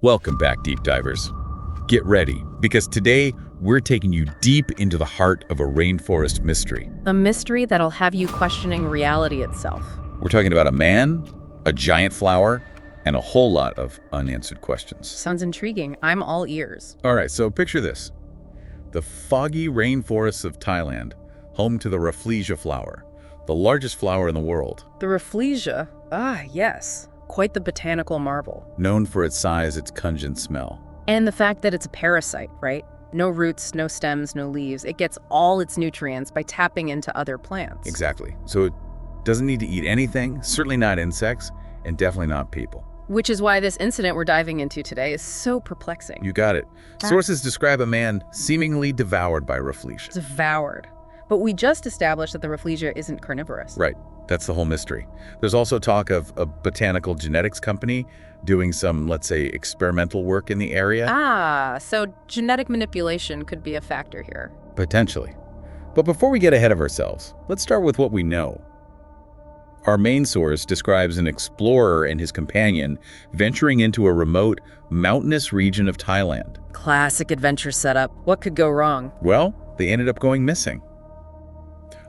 Welcome back, deep divers. Get ready, because today we're taking you deep into the heart of a rainforest mystery. A mystery that'll have you questioning reality itself. We're talking about a man, a giant flower, and a whole lot of unanswered questions. Sounds intriguing. I'm all ears. All right, so picture this. The foggy rainforests of Thailand, home to the Rafflesia flower, the largest flower in the world. The Rafflesia? Ah, yes. Quite the botanical marvel. Known for its size, its pungent smell. And the fact that it's a parasite, right? No roots, no stems, no leaves. It gets all its nutrients by tapping into other plants. Exactly. So it doesn't need to eat anything, certainly not insects, and definitely not people. Which is why this incident we're diving into today is so perplexing. You got it. Sources describe a man seemingly devoured by Rafflesia. Devoured. But we just established that the Rafflesia isn't carnivorous. Right. That's the whole mystery. There's also talk of a botanical genetics company doing some, let's say, experimental work in the area. Ah, so genetic manipulation could be a factor here. Potentially. But before we get ahead of ourselves, let's start with what we know. Our main source describes an explorer and his companion venturing into a remote, mountainous region of Thailand. Classic adventure setup. What could go wrong? Well, they ended up going missing.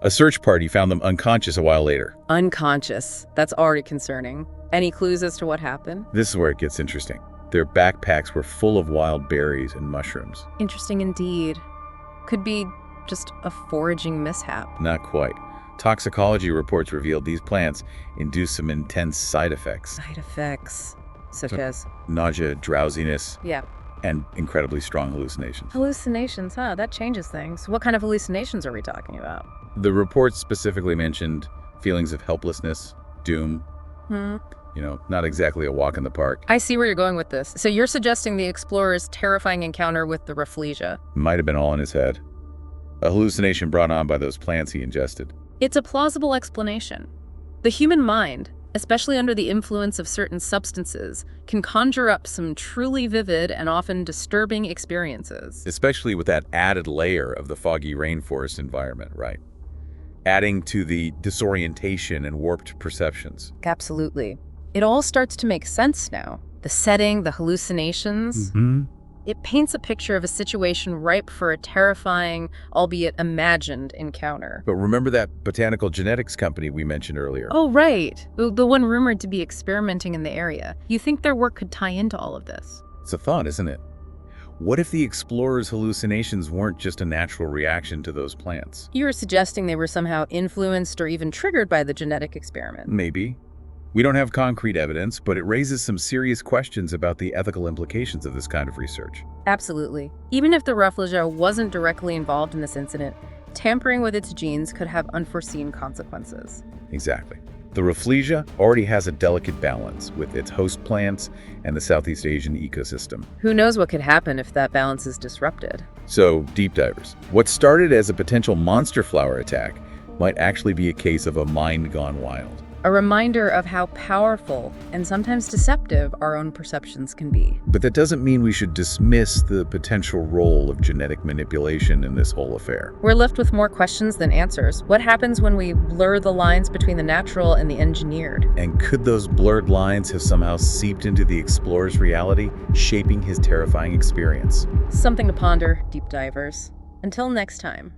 A search party found them unconscious a while later. Unconscious. That's already concerning. Any clues as to what happened? This is where it gets interesting. Their backpacks were full of wild berries and mushrooms. Interesting indeed. Could be just a foraging mishap. Not quite. Toxicology reports revealed these plants induce some intense side effects. Side effects, such as? Nausea, drowsiness, Yeah. and incredibly strong hallucinations. Hallucinations, huh? That changes things. What kind of hallucinations are we talking about? The reports specifically mentioned feelings of helplessness, doom. Not exactly a walk in the park. I see where you're going with this. So you're suggesting the explorer's terrifying encounter with the Rafflesia. Might have been all in his head. A hallucination brought on by those plants he ingested. It's a plausible explanation. The human mind, especially under the influence of certain substances, can conjure up some truly vivid and often disturbing experiences. Especially with that added layer of the foggy rainforest environment, right? Adding to the disorientation and warped perceptions. Absolutely. It all starts to make sense now. The setting, the hallucinations. It paints a picture of a situation ripe for a terrifying, albeit imagined, encounter. But remember that botanical genetics company we mentioned earlier? Oh, right. The one rumored to be experimenting in the area. You think their work could tie into all of this? It's a thought, isn't it? What if the explorers' hallucinations weren't just a natural reaction to those plants? You're suggesting they were somehow influenced or even triggered by the genetic experiment. Maybe. We don't have concrete evidence, but it raises some serious questions about the ethical implications of this kind of research. Absolutely. Even if the Rafflesia wasn't directly involved in this incident, tampering with its genes could have unforeseen consequences. Exactly. The Rafflesia already has a delicate balance with its host plants and the Southeast Asian ecosystem. Who knows what could happen if that balance is disrupted? So, deep divers, what started as a potential monster flower attack might actually be a case of a mind gone wild. A reminder of how powerful and sometimes deceptive our own perceptions can be. But that doesn't mean we should dismiss the potential role of genetic manipulation in this whole affair. We're left with more questions than answers. What happens when we blur the lines between the natural and the engineered? And could those blurred lines have somehow seeped into the explorer's reality, shaping his terrifying experience? Something to ponder, deep divers. Until next time.